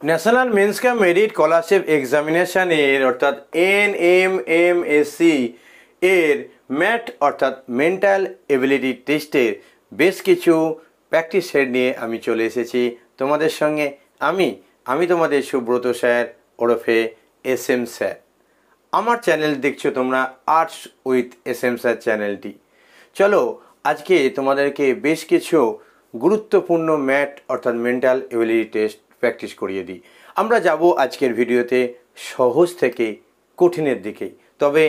National Means cum Merit Scholarship এক্সামিনেশনের অর্থাৎ NMMSC এর ম্যাট অর্থাৎ মেন্টাল এবিলিটি টেস্টের বেশ কিছু প্র্যাকটিস সেট নিয়ে আমি চলে এসেছি তোমাদের সঙ্গে। আমি তোমাদের সুব্রত স্যার ওরফে SM স্যার। আমার চ্যানেল দেখছো তোমরা আর্টস উইথ SM স্যার চ্যানেলটি। চলো আজকে তোমাদেরকে বেশ কিছু গুরুত্বপূর্ণ ম্যাট অর্থাৎ মেন্টাল এবিলিটি টেস্ট প্র্যাকটিস করিয়ে দিই। আমরা যাব আজকের ভিডিওতে সহজ থেকে কঠিনের দিকেই, তবে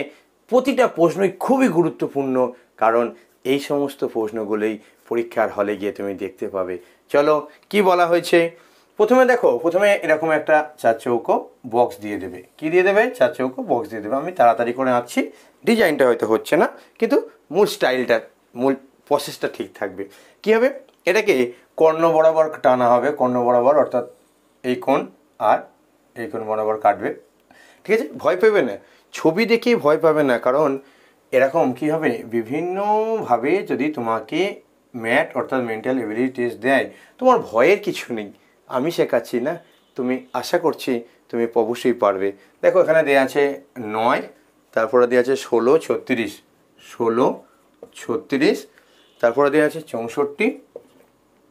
প্রতিটা প্রশ্নই খুবই গুরুত্বপূর্ণ, কারণ এই সমস্ত প্রশ্নগুলোই পরীক্ষার হলে গিয়ে তুমি দেখতে পাবে। চলো কি বলা হয়েছে। প্রথমে এরকম একটা চার চৌকো বক্স দিয়ে দেবে। কি দিয়ে দেবে? চার চৌকো বক্স দিয়ে দেবে। আমি তাড়াতাড়ি করে আঁকছি, ডিজাইনটা হয়তো হচ্ছে না, কিন্তু মূল স্টাইলটা, মূল প্রসেসটা ঠিক থাকবে। কী হবে? এটাকে কর্ণ বরাবর টানা হবে, কর্ণ বরাবর, অর্থাৎ এই কোণ আর এই কোণ বরাবর কাটবে। ঠিক আছে? ভয় পাবে না, ছবি দেখেই ভয় পাবে না, কারণ এরকম কি হবে, বিভিন্নভাবে যদি তোমাকে ম্যাট অর্থাৎ মেন্টাল এবিলিটি টেস্ট দেয়, তোমার ভয়ের কিছু নেই। আমি শেখাচ্ছি না, তুমি আশা করছি তুমি অবশ্যই পারবে। দেখো এখানে দেওয়া আছে 9, তারপরে দেওয়া আছে 16, 36, 16, 36, তারপরে দেওয়া আছে 64,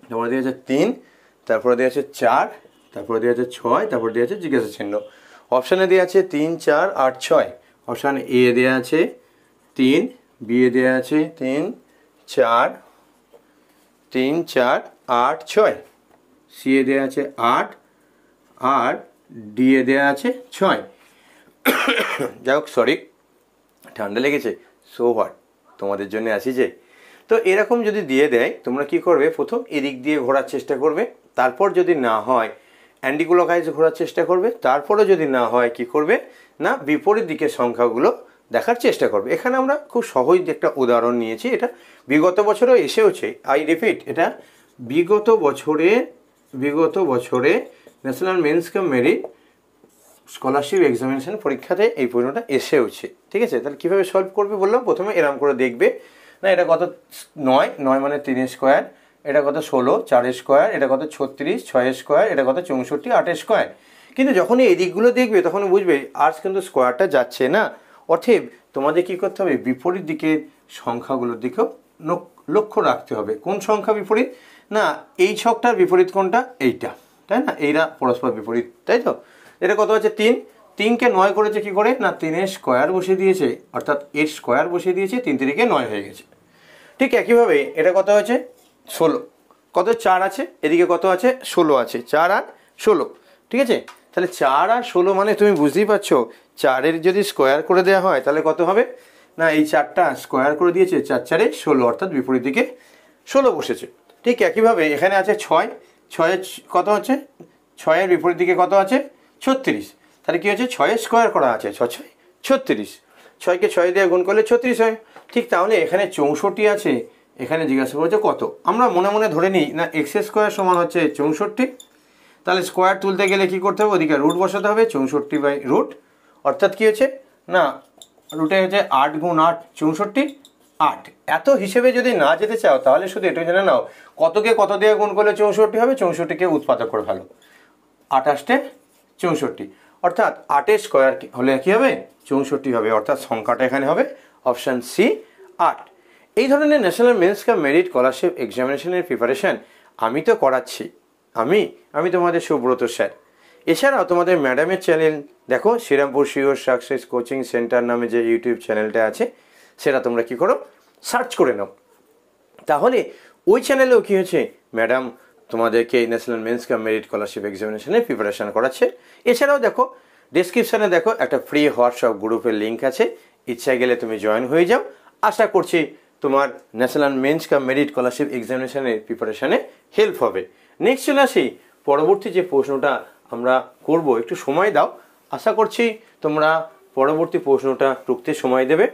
তারপরে দেওয়া আছে 3, তারপরে দেওয়া আছে 4, তারপরে দেওয়া আছে 6, তারপরে দেওয়া আছে জিজ্ঞাসা চিহ্ন। অপশানে দেওয়া আছে 3, 4, 8, 6। অপশান এ দেওয়া আছে 3, বি এ দেওয়া আছে 3, 4, 3, 4, 8, 6, সি এ দেওয়া আছে 8, আর ডি এ দেওয়া আছে 6। যাই হোক, সরি, ঠান্ডা লেগেছে, সো হোয়াট, তোমাদের জন্য আসি যে। তো এরকম যদি দিয়ে দেয়, তোমরা কি করবে, প্রথম এদিক দিয়ে ঘোরার চেষ্টা করবে, তারপর যদি না হয় অ্যান্টিক্লকওয়াইজ ঘোরার চেষ্টা করবে, তারপরে যদি না হয় কি করবে না, বিপরীত দিকের সংখ্যাগুলো দেখার চেষ্টা করবে। এখানে আমরা খুব সহজ একটা উদাহরণ নিয়েছি, এটা বিগত বছরেও এসেওছে। আই রিপিট, এটা বিগত বছরে national Means cum Merit scholarship examination পরীক্ষাতে এই প্রশ্নটা এসেওছে। ঠিক আছে? তাহলে কীভাবে সলভ করবে বললাম। প্রথমে এরম করে দেখবে, না এটা কত 9, 9 মানে 3 স্কোয়ার, এটা কত 16, 4 স্কোয়ার, এটা কত 36, 6 স্কোয়ার, এটা কত 64, 8 স্কোয়ার। কিন্তু যখনই এই দিকগুলো দেখবে তখন বুঝবে আর্টস কিন্তু স্কোয়ারটা যাচ্ছে না। অতএব তোমাদের কী করতে হবে, বিপরীত দিকের সংখ্যাগুলোর দিকেও লক্ষ্য রাখতে হবে। কোন সংখ্যা বিপরীত? না, এই ছকটার বিপরীত কোনটা? এইটা, তাই না? এইটা পরস্পর বিপরীত, তাই তো? এটা কত আছে 3, 3কে 9 করেছে কি করে, না 3 স্কোয়ার বসিয়ে দিয়েছে, অর্থাৎ এর স্কোয়ার বসিয়ে দিয়েছে, 3 3 9 হয়ে গেছে। ঠিক একইভাবে এটা কত হয়েছে 16, কত 4 আছে, এদিকে কত আছে 16 আছে, 4 আর 16। ঠিক আছে? তাহলে 4 আর 16 মানে তুমি বুঝতেই পারছো, 4-এর যদি স্কোয়ার করে দেওয়া হয় তাহলে কত হবে, না এই 4টা স্কোয়ার করে দিয়েছে, 4 4 16, অর্থাৎ বিপরীত দিকে 16 বসেছে। ঠিক একইভাবে এখানে আছে 6, 6 কত হচ্ছে, 6-এর বিপরীত দিকে কত আছে 36। তাহলে কী হচ্ছে, 6 স্কোয়ার করা আছে, 6 6 36, 6কে 6 দিয়ে গুণ করলে 36 হয়। ঠিক তাহলে এখানে 64 আছে, এখানে জিজ্ঞাসা করেছে কত। আমরা মনে মনে ধরে নিই, না এক্স স্কোয়ার সমান হচ্ছে 64। তাহলে স্কোয়ার তুলতে গেলে কী করতে হবে, ওদিকে রুট বসাতে হবে, 64/√। অর্থাৎ কী হচ্ছে, না রুটে হচ্ছে 8 গুণ 8, 64, 8। এত হিসেবে যদি না যেতে চাও তাহলে শুধু এটুকু জেনে নাও, কতকে কত দিয়ে গুণ করলে 64 হবে, 64কে উৎপাদক করে ফেলো, 28 64, অর্থাৎ 8 স্কোয়ার হলে কী হবে, 64 হবে, অর্থাৎ সংখ্যাটা এখানে হবে অপশান সি 8। এই ধরনের National Means cum Merit Scholarship এক্সামিনেশনের প্রিপারেশান আমি তো করাচ্ছি, আমি তোমাদের সুব্রত স্যার। এছাড়াও তোমাদের ম্যাডামের চ্যানেল দেখো, Srirampur sure success coaching centre নামে যে ইউটিউব চ্যানেলটা আছে, সেটা তোমরা কী করো, সার্চ করে নাও। তাহলে ওই চ্যানেলেও কী হচ্ছে, ম্যাডাম তোমাদেরকে National Means cum Merit Scholarship এক্সামিনেশনের প্রিপারেশান করাচ্ছে। এছাড়াও দেখো ডেসক্রিপশানে দেখো একটা ফ্রি হোয়াটসঅ্যাপ গ্রুপের লিঙ্ক আছে, ইচ্ছা গেলে তুমি জয়েন হয়ে যাও। আশা করছি তোমার National Means cum Merit Scholarship এক্সামিনেশনের প্রিপারেশানে হেল্প হবে। নেক্সট চলে আসি, পরবর্তী যে প্রশ্নটা আমরা করব, একটু সময় দাও, আশা করছি তোমরা পরবর্তী প্রশ্নটা টুকতে সময় দেবে।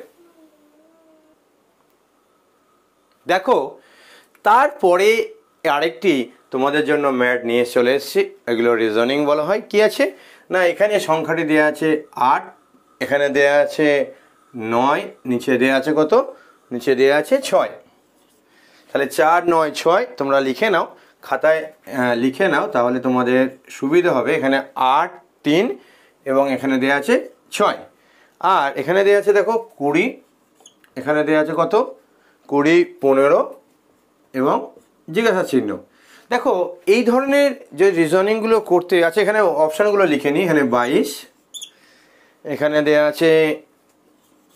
দেখো তারপরে আরেকটি তোমাদের জন্য ম্যাট নিয়ে চলে এসেছি, এগুলো রিজনিং বলা হয়। কি আছে, না এখানে সংখ্যাটি দেওয়া আছে 8, এখানে দেওয়া আছে 9, নিচে দেওয়া আছে কত, নিচে দেওয়া আছে 6। তাহলে 4 9 6 তোমরা লিখে নাও, খাতায় লিখে নাও, তাহলে তোমাদের সুবিধা হবে। এখানে 8, 3 এবং এখানে দেওয়া আছে 6, আর এখানে দেওয়া আছে দেখো 20, এখানে দেওয়া আছে কত 20, 15 এবং জিজ্ঞাসা চিহ্ন। দেখো এই ধরনের যে রিজনিংগুলো করতে আছে, এখানে অপশানগুলো লিখে নিই। এখানে 22, এখানে দেওয়া আছে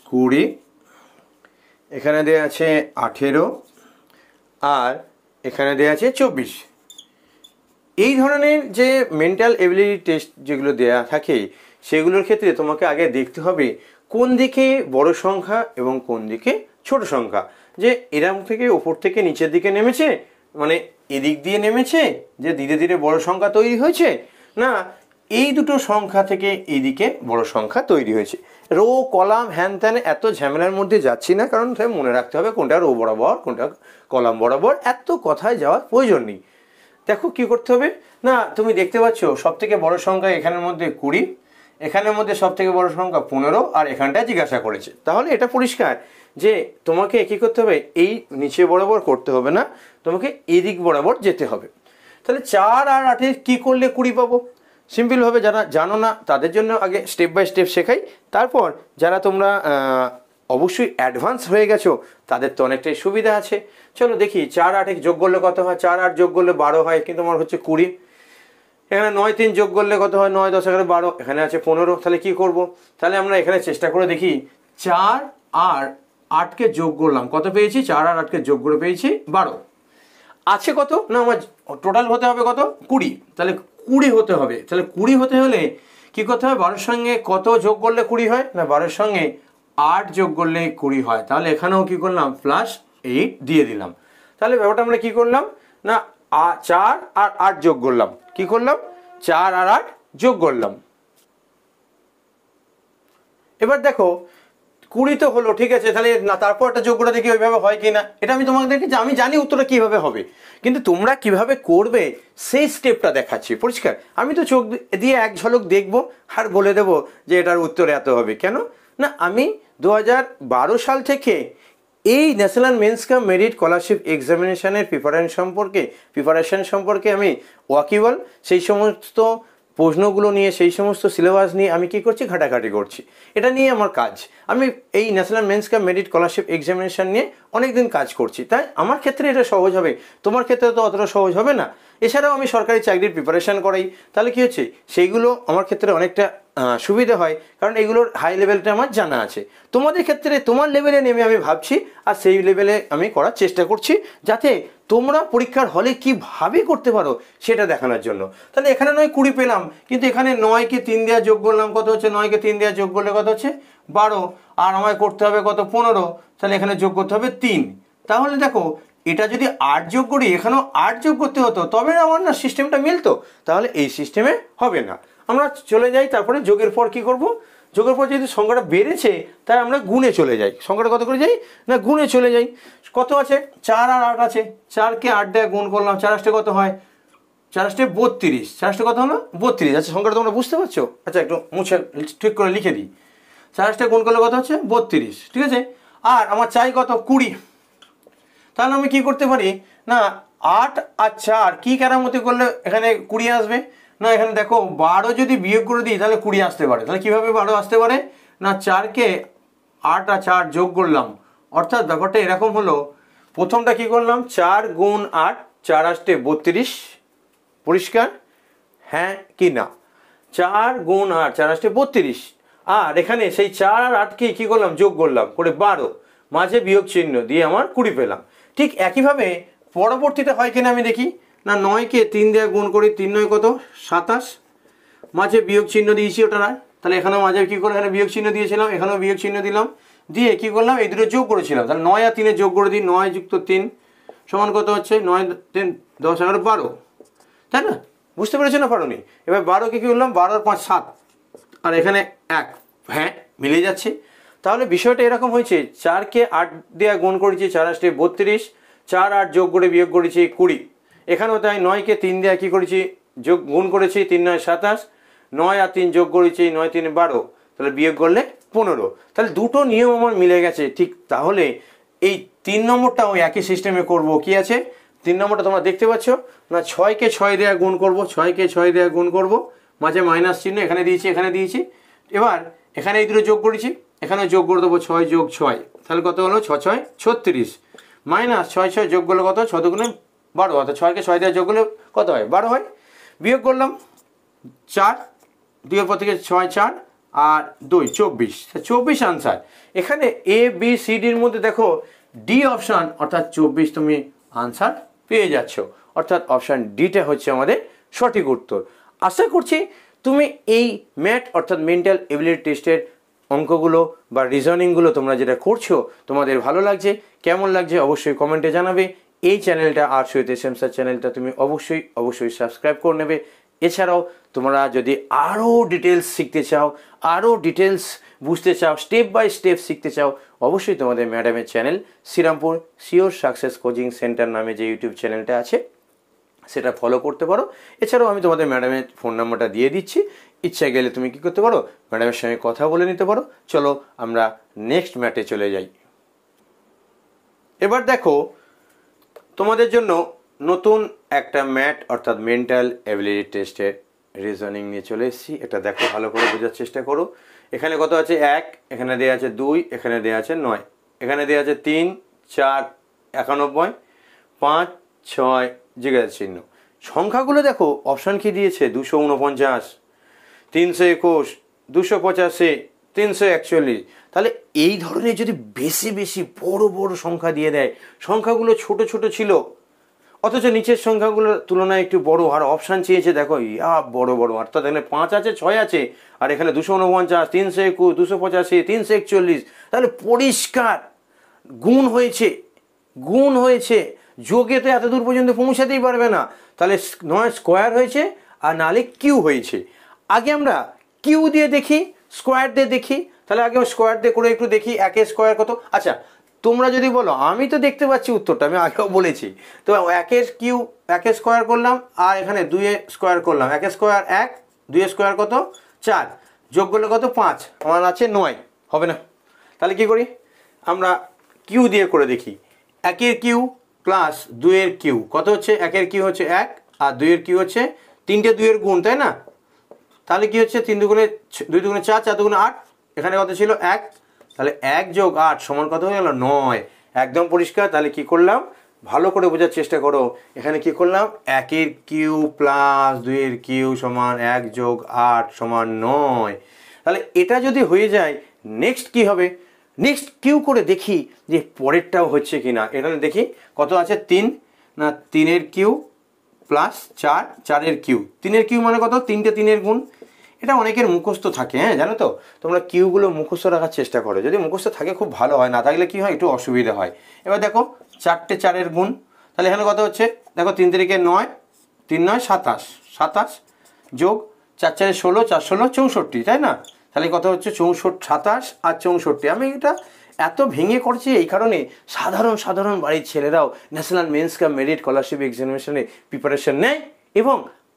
20, এখানে দেওয়া আছে 18, আর এখানে দেওয়া আছে 24। এই ধরনের যে মেন্টাল এবিলিটি টেস্ট যেগুলো দেওয়া থাকে, সেগুলোর ক্ষেত্রে তোমাকে আগে দেখতে হবে কোন দিকে বড় সংখ্যা এবং কোন দিকে ছোট সংখ্যা। যে এরম থেকে ওপর থেকে নিচের দিকে নেমেছে, মানে এদিক দিয়ে নেমেছে যে ধীরে ধীরে বড় সংখ্যা তৈরি হয়েছে, না এই দুটো সংখ্যা থেকে এইদিকে বড় সংখ্যা তৈরি হয়েছে। রো কলাম হ্যান ত্যান এত ঝামেলার মধ্যে যাচ্ছি না, কারণ মনে রাখতে হবে কোনটা রো বরাবর কোনটা কলাম বরাবর, এত কথায় যাওয়ার প্রয়োজন নেই। দেখো কি করতে হবে, না তুমি দেখতে পাচ্ছ সব থেকে বড় সংখ্যা এখানের মধ্যে 20, এখানের মধ্যে সব থেকে বড় সংখ্যা 15, আর এখানটায় জিজ্ঞাসা করেছে। তাহলে এটা পরিষ্কার যে তোমাকে কী করতে হবে, এই নিচে বরাবর করতে হবে না, তোমাকে এদিক বরাবর যেতে হবে। তাহলে 4 আর 8 কী করলে 20 পাবো? সিম্পলভাবে যারা জানো না তাদের জন্য আগে স্টেপ বাই স্টেপ শেখাই, তারপর যারা তোমরা অবশ্যই অ্যাডভান্স হয়ে গেছো তাদের তো অনেকটাই সুবিধা আছে। চলো দেখি 4 8 যোগ করলে কত হয়। 4 8 যোগ করলে 12 হয়, কিন্তু আমার হচ্ছে 20। এখানে 9 3 যোগ করলে কত হয়, 9 10 11 12, এখানে আছে 15। তাহলে কি করব, তাহলে আমরা এখানে চেষ্টা করে দেখি। 4 আর 8কে যোগ করলাম, কত পেয়েছি? 4 আর 8কে যোগ করে পেয়েছি 12। আছে কত না, আমার টোটাল হতে হবে কত 20, তাহলে 20 হতে হবে। তাহলে 20 হতে হলে কি করতে হবে, 12-র সঙ্গে কত যোগ করলে 20 হয় না, 12-র সঙ্গে 8 যোগ করলে 20 হয়। তাহলে এখানেও কি করলাম, +8 দিয়ে দিলাম। তাহলে ব্যাপারটা আমরা কি করলাম না, 4 আর 8 যোগ করলাম। কি করলাম, 4 আর 8 যোগ করলাম। এবার দেখো 20 তো হলো, ঠিক আছে। তাহলে না তারপর একটা যোগ করে দেখি ওইভাবে হয় কি না। এটা আমি তোমাদেরকে, আমি জানি উত্তরটা কীভাবে হবে, কিন্তু তোমরা কিভাবে করবে সেই স্টেপটা দেখাচ্ছি পরিষ্কার। আমি তো চোখ দিয়ে এক ঝলক দেখবো আর বলে দেবো যে এটার উত্তর এত হবে। কেন না, আমি 2012 সাল থেকে এই National Means cum Merit Scholarship এক্সামিনেশনের প্রিপারেশন সম্পর্কে আমি ওয়াকিবল। সেই সমস্ত প্রশ্নগুলো নিয়ে, সেই সমস্ত সিলেবাস নিয়ে আমি কি করছি, ঘাটাঘাটি করছি। এটা নিয়ে আমার কাজ। আমি এই National Means cum Merit scholarship examination নিয়ে অনেক দিন কাজ করছি, তাই আমার ক্ষেত্রে এটা সহজ হবে, তোমার ক্ষেত্রে তো অতটা সহজ হবে না। এছাড়াও আমি সরকারি চাকরির প্রিপারেশান করাই, তাহলে কী হচ্ছে, সেইগুলো আমার ক্ষেত্রে অনেকটা সুবিধা হয়, কারণ এগুলোর হাই লেভেলটা আমার জানা আছে। তোমাদের ক্ষেত্রে তোমার লেভেলে নেমে আমি ভাবছি, আর সেই লেভেলে আমি করার চেষ্টা করছি, যাতে তোমরা পরীক্ষার হলে কীভাবে করতে পারো সেটা দেখানোর জন্য। তাহলে এখানে নয় 20 পেলাম, কিন্তু এখানে 9কে 3 দেওয়া যোগ করলাম, কত হচ্ছে, 9কে 3 দেওয়া যোগ করলে কত হচ্ছে 12, আর আমায় করতে হবে কত 15, তাহলে এখানে যোগ করতে হবে 3। তাহলে দেখো এটা যদি 8 যোগ করি, এখানেও 8 যোগ করতে হতো, তবে আমার না সিস্টেমটা মিলতো। তাহলে এই সিস্টেমে হবে না। আমরা চলে যাই, তারপরে যোগের পর কি করব, যোগের পর যদি সংখ্যাটা বেড়েছে তাই আমরা গুণে চলে যাই। সংখ্যাটা কত করে যাই না, গুণে চলে যাই। কত আছে, 4 আর 8 আছে, 4কে 8 দিয়ে গুণ করলাম, 4 8 কত হয়, 4 8 32, 4 8 কত হলো 32। আচ্ছা সংখ্যাটা তোমরা বুঝতে পারছো? আচ্ছা একটু মুছে ঠিক করে লিখে দিই। 4 8 গুণ করলে কত হচ্ছে 32, ঠিক আছে। আর আমার চাই কত 20। তাহলে আমি কি করতে পারি না, 8 আর 4 কি কেরামতি করলে এখানে 20 আসবে না। এখানে দেখো 12 যদি বিয়োগ করে দিই তাহলে 20 আসতে পারে। তাহলে কীভাবে 12 আসতে পারে না, 4কে 8 আর 4 যোগ করলাম, অর্থাৎ ব্যাপারটা এরকম হলো। প্রথমটা কি করলাম, 4 গুণ 8, 4 8 32, পরিষ্কার হ্যাঁ কি না। 4 গুণ 8, 4 8 32, আর এখানে সেই 4 আর 8কে কী করলাম, যোগ করলাম করে 12, মাঝে বিয়োগ চিহ্ন দিয়ে আমার 20 পেলাম। ঠিক একইভাবে পরবর্তীতে হয় কিনা আমি দেখি না, 9কে 3 দিয়ে গুণ করি, 3 9 কত 27, মাঝে বিয়োগ চিহ্ন দিয়েছি ওটা নয়। তাহলে এখানেও মাঝে কী করে, এখানে বিয়োগ চিহ্ন দিয়েছিলাম, এখানেও বিয়োগ চিহ্ন দিলাম, দিয়ে কী করলাম, এই দুটো যোগ করেছিলাম। তাহলে 9 আর 3 যোগ করে দিই, 9 যুক্ত 3 সমান কত হচ্ছে, 9 3 10 11 12, তাই না? বুঝতে পেরেছো না পারোনি? এবার 12কে কী করলাম, 12 আর 5 7, আর এখানে 1, হ্যাঁ মিলে যাচ্ছে। তাহলে বিষয়টা এরকম হয়েছে, 4কে 8 দিয়ে গুণ করেছি, 4 8 32, 4 8 যোগ করে বিয়োগ করেছি 20। এখানেও তাই, 9কে 3 দিয়ে কী করেছি, যোগ গুণ করেছি, 3 9 27, 9 আর 3 যোগ করেছি, 9 3 12, তাহলে বিয়োগ করলে 15। তাহলে দুটো নিয়ম আমার মিলে গেছে। ঠিক তাহলে এই 3 নম্বরটাও একই সিস্টেমে করব। কি আছে, 3 নম্বরটা তোমরা দেখতে পাচ্ছ না, 6কে 6 দিয়ে গুণ করব, 6কে 6 দিয়ে গুণ করব, মাঝে মাইনাস চিহ্ন এখানে দিয়েছি এখানে দিয়েছি। এবার এখানে এই দুটো যোগ করেছি, এখানে যোগ করে দেবো 6 যোগ 6, তাহলে কত হলো 6 6 36, মাইনাস 6 6 যোগ করলে কত 6 দুগুণে 12, অর্থাৎ 6কে 6 দিয়ে যোগ করলে কত হয় 12 হয়। বিয়োগ করলাম 4, 2 পর থেকে 6 4 আর 2 24, 24 আনসার। এখানে এ বি সি ডির মধ্যে দেখো ডি অপশান অর্থাৎ 24 তুমি আনসার পেয়ে যাচ্ছ, অর্থাৎ অপশান ডিটা হচ্ছে আমাদের সঠিক উত্তর। আশা করছি তুমি এই ম্যাথ অর্থাৎ মেন্টাল এবিলিটি টেস্টের অঙ্কগুলো বা রিজনিংগুলো তোমরা যেটা করছো তোমাদের ভালো লাগছে, কেমন লাগছে অবশ্যই কমেন্টে জানাবে। এই চ্যানেলটা arts with S M sir চ্যানেলটা তুমি অবশ্যই সাবস্ক্রাইব করে নেবে। এছাড়াও তোমরা যদি আরও ডিটেলস শিখতে চাও, আরও ডিটেলস বুঝতে চাও, স্টেপ বাই স্টেপ শিখতে চাও, অবশ্যই তোমাদের ম্যাডামের channel Srirampur sure success coaching centre নামে যে ইউটিউব চ্যানেলটা আছে সেটা ফলো করতে পারো। এছাড়াও আমি তোমাদের ম্যাডামের ফোন নাম্বারটা দিয়ে দিচ্ছি, ইচ্ছা গেলে তুমি কি করতে পারো ম্যাডামের সঙ্গে কথা বলে নিতে পারো। চলো আমরা নেক্সট ম্যাটে চলে যাই। এবার দেখো তোমাদের জন্য নতুন একটা ম্যাথ অর্থাৎ মেন্টাল এবিলিটি টেস্টের রিজনিং নিয়ে চলে এসেছি। এটা দেখো ভালো করে বোঝার চেষ্টা করো। এখানে কত আছে 1, এখানে দেওয়া আছে 2, এখানে দেওয়া আছে 9, এখানে দেওয়া আছে 3 4 91, 5 6 জিজ্ঞাসা চিহ্ন। সংখ্যাগুলো দেখো অপশান কি দিয়েছে 249, 321, 285, 341। তাহলে এই ধরনের যদি বেশি বেশি বড় বড় সংখ্যা দিয়ে দেয়, সংখ্যাগুলো ছোট ছোট ছিল অথচ নিচের সংখ্যাগুলোর তুলনায় একটু বড়, আর অপশান চেয়েছে দেখো বড় বড়, অর্থাৎ এখানে 5 আছে 6 আছে আর এখানে 249, 321, 285, 341। তাহলে পরিষ্কার গুণ হয়েছে, যোগে তো এত দূর পর্যন্ত পৌঁছাতেই পারবে না। তাহলে নয় স্কোয়ার হয়েছে আর নাহলে কিউ হয়েছে। আগে আমরা কিউ দিয়ে দেখি, স্কোয়ার দিয়ে দেখি। তাহলে আগে স্কোয়ার দিয়ে করে একটু দেখি 1 স্কোয়ার কত। আচ্ছা তোমরা যদি বলো আমি তো দেখতে পাচ্ছি উত্তরটা, আমি আগেও বলেছি। তো 1 স্কোয়ার করলাম আর এখানে 2 স্কোয়ার করলাম, 1 স্কোয়ার 1, 2 স্কোয়ার কত 4, যোগ করলে কত 5, আমার আছে 9, হবে না। তাহলে কি করি আমরা কিউ দিয়ে করে দেখি। 1 কিউ প্লাস 2 কিউ কত হচ্ছে, 1 কিউ হচ্ছে 1 আর 2 কিউ হচ্ছে 3টে 2 গুণ, তাই না। তাহলে কি হচ্ছে 3 দুগুণে 2 দুগুণে 4, 4 দুগুণে 8, এখানে কত ছিল 1, তাহলে 1 যোগ 8 সমান কত হয়ে গেল 9। একদম পরিষ্কার। তাহলে কি করলাম ভালো করে বোঝার চেষ্টা করো। এখানে কি করলাম 1 কিউ প্লাস 2 কিউ সমান 1 যোগ 8 সমান 9। তাহলে এটা যদি হয়ে যায় নেক্সট কি হবে, নেক্সট কিউ করে দেখি যে পরেরটাও হচ্ছে কি না। এখানে দেখি কত আছে 3, না 3 কিউ প্লাস 4, 4 কিউ, 3 কিউ মানে কত 3টে 3 গুণ। এটা অনেকের মুখস্থ থাকে, হ্যাঁ জানো তো, তোমরা কিউগুলো মুখস্থ রাখার চেষ্টা করো। যদি মুখস্থ থাকে খুব ভালো হয়, না থাকলে কি হয় একটু অসুবিধা হয়। এবার দেখো 4টে 4 গুণ, তাহলে এখানে কত হচ্ছে দেখো 3 3 9, 3 9 27, 27 যোগ 4 4 16, 4 16 64, তাই না। তাহলে কত হচ্ছে 64, 27 আর 64। আমি এটা এত ভেঙে করছি এই কারণে সাধারণ বাড়ির ছেলেরাও National Means cum Merit Scholarship এক্সামিনেশনে প্রিপারেশন নেয় এবং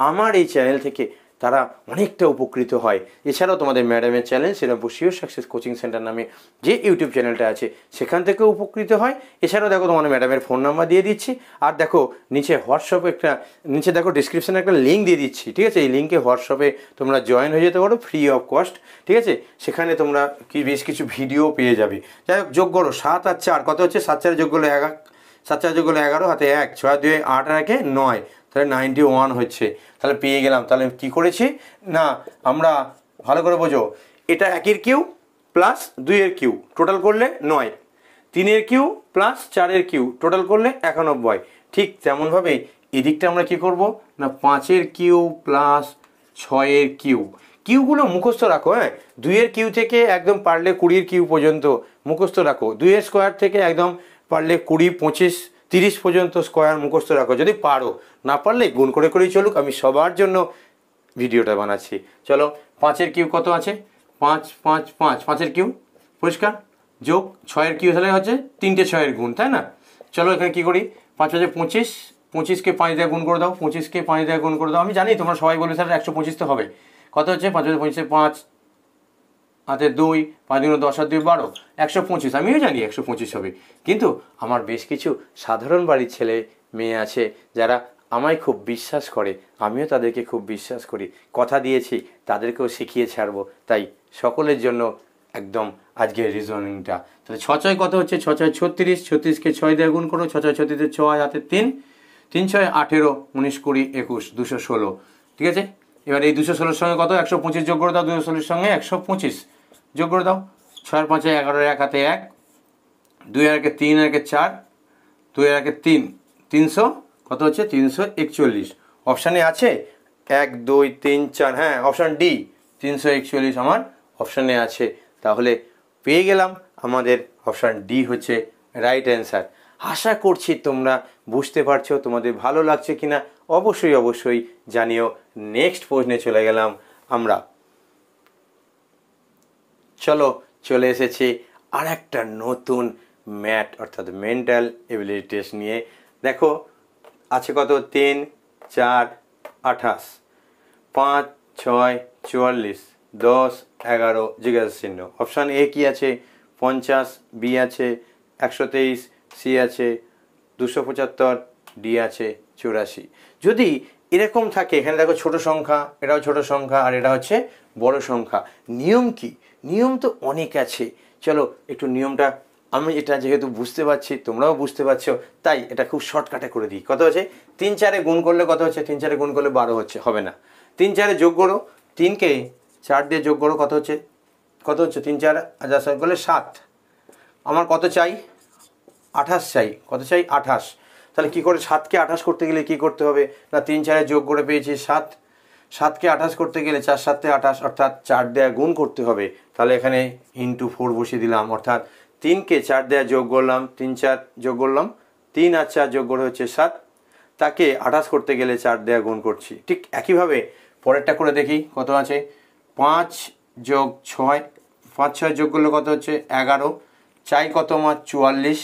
আমার এই চ্যানেল থেকে তারা অনেকটা উপকৃত হয়। এছাড়াও তোমাদের ম্যাডামের channel Srirampur sure success coaching centre নামে যে ইউটিউব চ্যানেলটা আছে সেখান থেকেও উপকৃত হয়। এছাড়াও দেখো তোমাদের ম্যাডামের ফোন নাম্বার দিয়ে দিচ্ছি, আর দেখো নিচে হোয়াটসঅ্যাপে নিচে দেখো ডিসক্রিপশানে একটা লিঙ্ক দিয়ে দিচ্ছি, ঠিক আছে। এই লিঙ্কে হোয়াটসঅ্যাপে তোমরা জয়েন হয়ে যেতে পারো ফ্রি অফ কস্ট, ঠিক আছে। সেখানে তোমরা বেশ কিছু ভিডিও পেয়ে যাবে। যাই হোক যোগ করো 7 আর 4 কত হচ্ছে, 7 4 যোগ করলে 11, 7 4 যোগ করলে 11, হাতে 1, 6 2 8 আর 1 9, তাহলে 91 হচ্ছে। তাহলে পেয়ে গেলাম। তাহলে কি করেছি না আমরা ভালো করে বোঝো, এটা 1 কিউ প্লাস 2 কিউ টোটাল করলে 9, 3 কিউ প্লাস 4 কিউ টোটাল করলে 91। ঠিক তেমনভাবেই এদিকটা আমরা কি করব না 5 কিউ প্লাস 6 কিউ। কিউগুলো মুখস্থ রাখো, হ্যাঁ 2 কিউ থেকে একদম পারলে 20 কিউ পর্যন্ত মুখস্থ রাখো। 2 স্কোয়ার থেকে একদম পারলে 20 25 30 পর্যন্ত স্কোয়ার মুখস্থ রাখো যদি পারো, না পারলে গুণ করে করেই চলুক। আমি সবার জন্য ভিডিওটা বানাচ্ছি। চলো 5 কিউ কত আছে 5 5 5, 5 কিউ পরিষ্কার, যোগ 6 কিউ তাহলে হচ্ছে 3টে 6 গুণ, তাই না। চলো এখানে কি করি 5 5 25, 25কে 5 দিয়ে গুণ করে দাও, 25কে 5 দিয়ে গুণ করে দাও। আমি জানি তোমরা সবাই বলবে স্যার 125 তো হবে। কত হচ্ছে 5 25 5 হাতে 2, 5 2 10 আর 2 12, 125। আমিও জানি 125 হবে, কিন্তু আমার বেশ কিছু সাধারণ বাড়ির ছেলে মেয়ে আছে যারা আমায় খুব বিশ্বাস করে, আমিও তাদেরকে খুব বিশ্বাস করি, কথা দিয়েছি তাদেরকেও শিখিয়ে ছাড়বো। তাই সকলের জন্য একদম আজকের রিজনিংটা। তাহলে 6 6 কত হচ্ছে? 6 6 36, 36কে 6 দিয়ে গুণ করো, 6 6 36 6 হাতে 3, 3 6 18, 19 20 21, 216। ঠিক আছে, এবার এই 216 সঙ্গে কত? 125 যোগ করে দাও, 216 সঙ্গে 125 যোগ করে দাও। 6 5 11, 1 হাতে 1, 2 আর 1 3, 1 4, 2 আর 1 3, 300 কত হচ্ছে? 341। অপশানে আছে 1 2 3 4, হ্যাঁ অপশান ডি 341 আমার অপশানে আছে। তাহলে পেয়ে গেলাম আমাদের অপশান ডি হচ্ছে রাইট অ্যান্সার। আশা করছি তোমরা বুঝতে পারছো, তোমাদের ভালো লাগছে কিনা অবশ্যই অবশ্যই জানিও। নেক্সট প্রশ্নে চলে গেলাম আমরা। চলো চলে এসেছি আর একটা নতুন ম্যাথ অর্থাৎ মেন্টাল এবিলিটি টেস্ট নিয়ে। দেখো আছে কত? 3 4 28, 5 6 44, 10 11 জিজ্ঞাসা চিহ্ন। অপশান এ কি আছে? 50, বি আছে 123, সি আছে 275, ডি আছে 84। যদি এরকম থাকে, এখানে দেখো ছোট সংখ্যা, এটাও ছোট সংখ্যা আর এটা হচ্ছে বড় সংখ্যা, নিয়ম কি? নিয়ম তো অনেক আছে। চলো একটু নিয়মটা, আমি এটা যেহেতু বুঝতে পারছি তোমরাও বুঝতে পারছো, তাই এটা খুব শর্টকাটে করে দিই। কত হচ্ছে? 3 4 গুণ করলে কত হচ্ছে? 3 4 গুণ করলে 12 হচ্ছে, হবে না। 3 4 যোগ করো, 3কে 4 দিয়ে যোগ করো, কত হচ্ছে? কত হচ্ছে? 3 4 যোগ করলে 7। আমার কত চাই? 28 চাই। কত চাই? 28। তাহলে কি করে 7কে 28 করতে গেলে কি করতে হবে? না 3 4 যোগ করে পেয়েছি 7, 7কে 28 করতে গেলে 4 7 28 অর্থাৎ 4 দেয়া গুণ করতে হবে। তাহলে এখানে ইন্টু 4 বসিয়ে দিলাম, অর্থাৎ 3কে 4 দেয়া যোগ করলাম, 3 4 যোগ করলাম, 3 আর 4 যোগ করে হচ্ছে 7, তাকে 28 করতে গেলে 4 দেয়া গুণ করছি। ঠিক একইভাবে পরেরটা করে দেখি কত আছে? 5 যোগ 6, 5 6 যোগ করলে কত হচ্ছে? 11। চাই কত আমার? 44,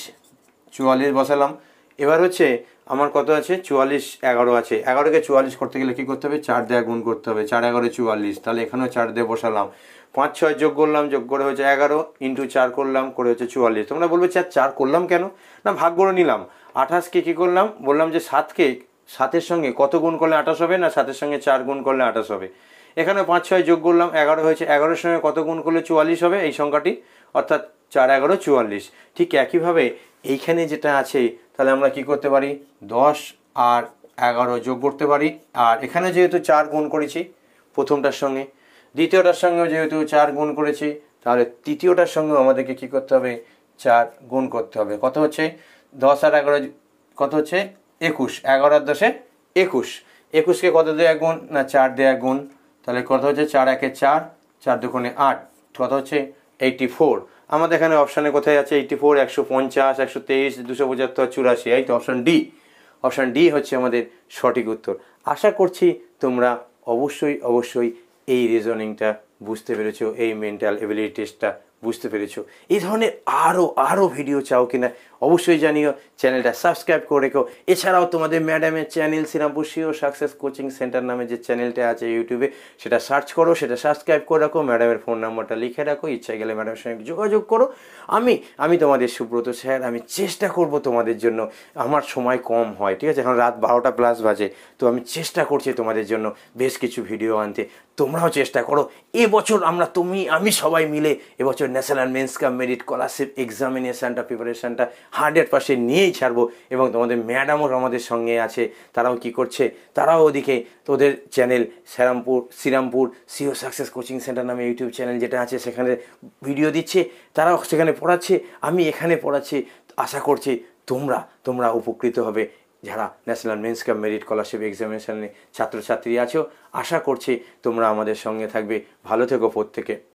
44 বসালাম। এবার হচ্ছে আমার কত আছে? 44 11 আছে, 11কে 44 করতে গেলে কী করতে হবে? 4 দেয়া গুণ করতে হবে, 4 11 44। তাহলে এখানেও 4 দিয়ে বসালাম, 5 6 যোগ করলাম, যোগ করে হচ্ছে 11, ইন্টু 4 করলাম, করে হচ্ছে 44। তোমরা বলবে 4 করলাম কেন? না ভাগ করে নিলাম। 28কে কী করলাম? বললাম যে 7কে 7-এর সঙ্গে কত গুণ করলে 28 হবে? না 7-এর সঙ্গে 4 গুণ করলে 28 হবে। এখানে 5 6 যোগ করলাম, 11 হয়েছে, 11-এর সঙ্গে কত গুণ করলে 44 হবে এই সংখ্যাটি, অর্থাৎ 4 11 44। ঠিক একইভাবে এইখানে যেটা আছে, তাহলে আমরা কি করতে পারি? 10 আর 11 যোগ করতে পারি। আর এখানে যেহেতু 4 গুণ করেছি প্রথমটার সঙ্গে, দ্বিতীয়টার সঙ্গেও যেহেতু 4 গুণ করেছি, তাহলে তৃতীয়টার সঙ্গেও আমাদেরকে কি করতে হবে? 4 গুণ করতে হবে। কত হচ্ছে? 10 আর 11 কত হচ্ছে? 21, 11 আর 10 21। 21কে কত দেয়া গুণ? না 4 দেয়া গুণ। তাহলে কত হচ্ছে? 4 1 4, 4 2 8, কত হচ্ছে? 84। আমাদের এখানে অপশানে কোথায় আছে? 84, 150, 123, 275, 84। এই তো অপশান ডি। অপশান ডি হচ্ছে আমাদের সঠিক উত্তর। আশা করছি তোমরা অবশ্যই অবশ্যই এই রিজনিংটা বুঝতে পেরেছো, এই মেন্টাল এবিলিটি টেস্টটা বুঝতে পেরেছো। এই ধরনের আরও ভিডিও চাও কিনা অবশ্যই জানিও, চ্যানেলটা সাবস্ক্রাইব করে রেখো। এছাড়াও তোমাদের ম্যাডামের channel Srirampur sure success coaching centre নামে যে চ্যানেলটা আছে ইউটিউবে, সেটা সার্চ করো, সেটা সাবস্ক্রাইব করে রাখো, ম্যাডামের ফোন নাম্বারটা লিখে রাখো, ইচ্ছা গেলে ম্যাডামের সঙ্গে যোগাযোগ করো। আমি তোমাদের সুব্রত স্যার, আমি চেষ্টা করব তোমাদের জন্য। আমার সময় কম হয়, ঠিক আছে, এখন রাত 12টা প্লাস বাজে, তো আমি চেষ্টা করছি তোমাদের জন্য বেশ কিছু ভিডিও আনতে। তোমরাও চেষ্টা করো। এবছর আমি সবাই মিলে এবছর National Means cum Merit Scholarship এক্সামিনেশানটা প্রিপারেশানটা 100% নিয়েই ছাড়বো। এবং তোমাদের ম্যাডামও আমাদের সঙ্গে আছে, তারাও কি করছে? তারাও ওদিকে তোদের channel Srirampur sure success coaching centre নামে ইউটিউব চ্যানেল যেটা আছে, সেখানে ভিডিও দিচ্ছে, তারাও সেখানে পড়াচ্ছে, আমি এখানে পড়াচ্ছি। আশা করছি তোমরা উপকৃত হবে, যারা National Means cum Merit Scholarship এক্সামিনেশানে ছাত্রছাত্রী আছো। আশা করছি তোমরা আমাদের সঙ্গে থাকবে। ভালো থেকো প্রত্যেকে।